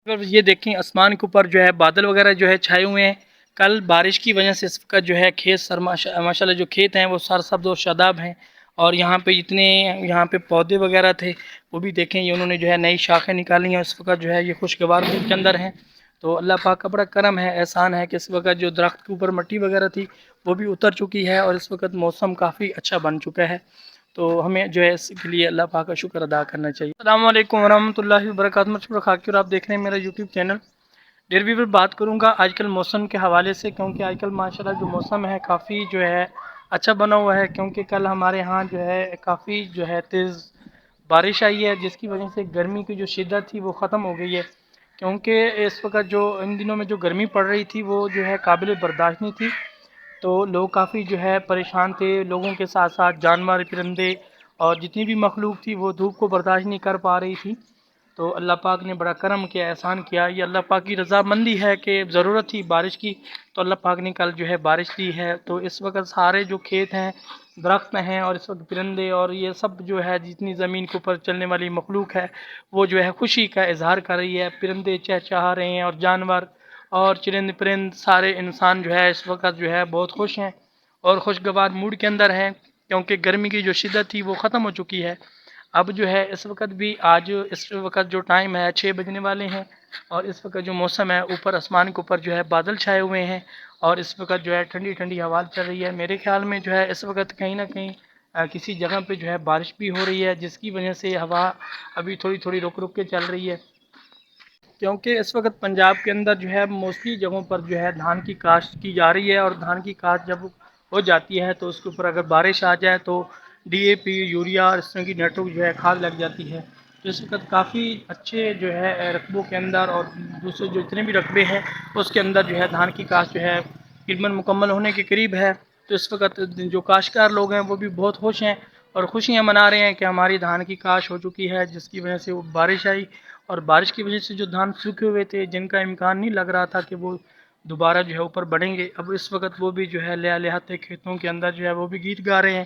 یہ دیکھیں آسمان کے اوپر جو ہے بادل وغیرہ جو ہے چھائے ہوئے ہیں. کل بارش کی وجہ سے اس وقت جو ہے کھیت ماشاءاللہ جو کھیت ہیں وہ سرسبز و شاداب ہیں. اور یہاں پہ جتنے یہاں پہ پودے وغیرہ تھے وہ بھی دیکھیں یہ انہوں نے جو ہے نئی شاخیں نکالی ہیں. اس وقت جو ہے یہ خوشگوار ملک کے اندر ہیں. تو اللہ پاک کا بڑا کرم ہے، احسان ہے کہ اس وقت جو درخت کے اوپر مٹی وغیرہ تھی وہ بھی اتر چکی ہے اور اس وقت موسم کافی اچھا بن چکا ہے. تو ہمیں جو ہے اس کے لیے اللہ پاک کا شکر ادا کرنا چاہیے. السلام علیکم ورحمۃ اللہ وبرکاتہ. مجھ خاکر آپ دیکھ رہے ہیں میرا یوٹیوب چینل. ڈیئر ویور، بات کروں گا آج کل موسم کے حوالے سے، کیونکہ آج کل ماشاءاللہ جو موسم ہے کافی جو ہے اچھا بنا ہوا ہے. کیونکہ کل ہمارے ہاں جو ہے کافی جو ہے تیز بارش آئی ہے، جس کی وجہ سے گرمی کی جو شدت تھی وہ ختم ہو گئی ہے. کیونکہ اس وقت جو ان دنوں میں جو گرمی پڑ رہی تھی وہ جو ہے قابل برداشت نہیں تھی. تو لوگ کافی جو ہے پریشان تھے، لوگوں کے ساتھ ساتھ جانور پرندے اور جتنی بھی مخلوق تھی وہ دھوپ کو برداشت نہیں کر پا رہی تھی. تو اللہ پاک نے بڑا کرم کیا، احسان کیا. یہ اللہ پاک کی رضامندی ہے کہ ضرورت تھی بارش کی تو اللہ پاک نے کل جو ہے بارش دی ہے. تو اس وقت سارے جو کھیت ہیں، درخت ہیں اور اس وقت پرندے اور یہ سب جو ہے جتنی زمین کے اوپر چلنے والی مخلوق ہے وہ جو ہے خوشی کا اظہار کر رہی ہے. پرندے چہچہا رہے ہیں اور جانور اور چرند پرند سارے انسان جو ہے اس وقت جو ہے بہت خوش ہیں اور خوشگوار موڈ کے اندر ہیں. کیونکہ گرمی کی جو شدت تھی وہ ختم ہو چکی ہے. اب جو ہے اس وقت بھی آج اس وقت جو ٹائم ہے 6 بجنے والے ہیں اور اس وقت جو موسم ہے اوپر آسمان کے اوپر جو ہے بادل چھائے ہوئے ہیں اور اس وقت جو ہے ٹھنڈی ٹھنڈی ہوا چل رہی ہے. میرے خیال میں جو ہے اس وقت کہیں نہ کہیں کسی جگہ پہ جو ہے بارش بھی ہو رہی ہے، جس کی وجہ سے ہوا ابھی تھوڑی تھوڑی رک رک کے چل رہی ہے. کیونکہ اس وقت پنجاب کے اندر جو ہے موسٹلی جگہوں پر جو ہے دھان کی کاشت کی جا رہی ہے اور دھان کی کاشت جب ہو جاتی ہے تو اس کے اوپر اگر بارش آ جائے تو ڈی اے پی، یوریا اور اس طرح کی نیٹورک جو ہے کھاد لگ جاتی ہے. تو اس وقت کافی اچھے جو ہے رقبوں کے اندر اور دوسرے جو اتنے بھی رقبے ہیں اس کے اندر جو ہے دھان کی کاشت جو ہے علماً مکمل ہونے کے قریب ہے. تو اس وقت جو کاشتکار لوگ ہیں وہ بھی بہت خوش ہیں اور خوشیاں منا رہے ہیں کہ ہماری دھان کی کاشت ہو چکی ہے، جس کی وجہ سے وہ بارش آئی. اور بارش کی وجہ سے جو دھان سوکھے ہوئے تھے جن کا امکان نہیں لگ رہا تھا کہ وہ دوبارہ جو ہے اوپر بڑھیں گے، اب اس وقت وہ بھی جو ہے لہتے کھیتوں کے اندر جو ہے وہ بھی گیت گا رہے ہیں.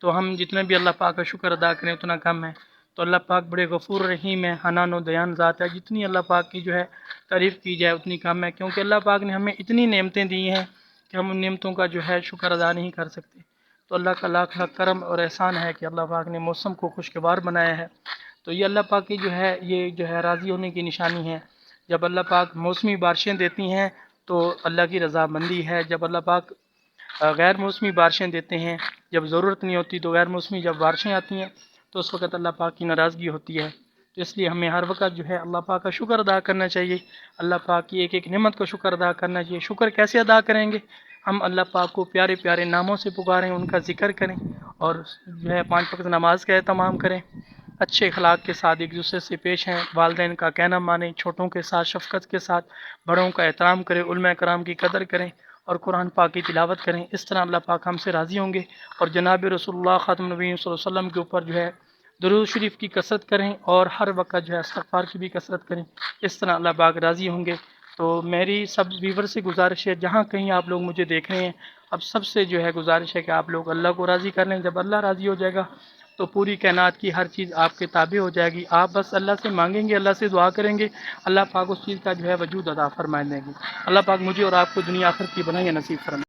تو ہم جتنے بھی اللہ پاک کا شکر ادا کریں اتنا کم ہے. تو اللہ پاک بڑے غفور رحیم ہے، حنان و دیان ذات ہے. جتنی اللہ پاک کی جو ہے تعریف کی جائے اتنی کم ہے، کیونکہ اللہ پاک نے ہمیں اتنی نعمتیں دی ہیں کہ ہم ان نعمتوں کا جو ہے شکر ادا نہیں کر سکتے. تو اللہ کا لاکھ لاکھ کرم اور احسان ہے کہ اللہ پاک نے موسم کو خوشگوار بنایا ہے. تو یہ اللہ پاک کی جو ہے یہ جو ہے راضی ہونے کی نشانی ہے. جب اللہ پاک موسمی بارشیں دیتی ہیں تو اللہ کی رضامندی ہے. جب اللہ پاک غیر موسمی بارشیں دیتے ہیں، جب ضرورت نہیں ہوتی تو غیر موسمی جب بارشیں آتی ہیں تو اس وقت اللہ پاک کی ناراضگی ہوتی ہے. تو اس لیے ہمیں ہر وقت جو ہے اللہ پاک کا شکر ادا کرنا چاہیے، اللہ پاک کی ایک ایک نعمت کو شکر ادا کرنا چاہیے. شکر کیسے ادا کریں گے؟ ہم اللہ پاک کو پیارے پیارے ناموں سے پکاریں، ان کا ذکر کریں اور جو ہے 5 وقت نماز کا اہتمام کریں، اچھے اخلاق کے ساتھ ایک دوسرے سے پیش ہیں، والدین کا کہنا مانیں، چھوٹوں کے ساتھ شفقت کے ساتھ بڑوں کا احترام کریں، علماء کرام کی قدر کریں اور قرآن پاک کی تلاوت کریں. اس طرح اللہ پاک ہم سے راضی ہوں گے. اور جناب رسول اللہ خاتم النبیین صلی اللہ علیہ وسلم کے اوپر جو ہے درود شریف کی کثرت کریں اور ہر وقت جو ہے استغفار کی بھی کثرت کریں. اس طرح اللہ پاک راضی ہوں گے. تو میری سب ویور سے گزارش ہے، جہاں کہیں آپ لوگ مجھے دیکھ رہے ہیں، اب سب سے جو ہے گزارش ہے کہ آپ لوگ اللہ کو راضی کر لیں. جب اللہ راضی ہو جائے گا تو پوری کائنات کی ہر چیز آپ کے تابع ہو جائے گی. آپ بس اللہ سے مانگیں گے، اللہ سے دعا کریں گے، اللہ پاک اس چیز کا جو ہے وجود عطا فرما دیں گے. اللہ پاک مجھے اور آپ کو دنیا آخرت کی بھلائیاں نصیب فرمائے.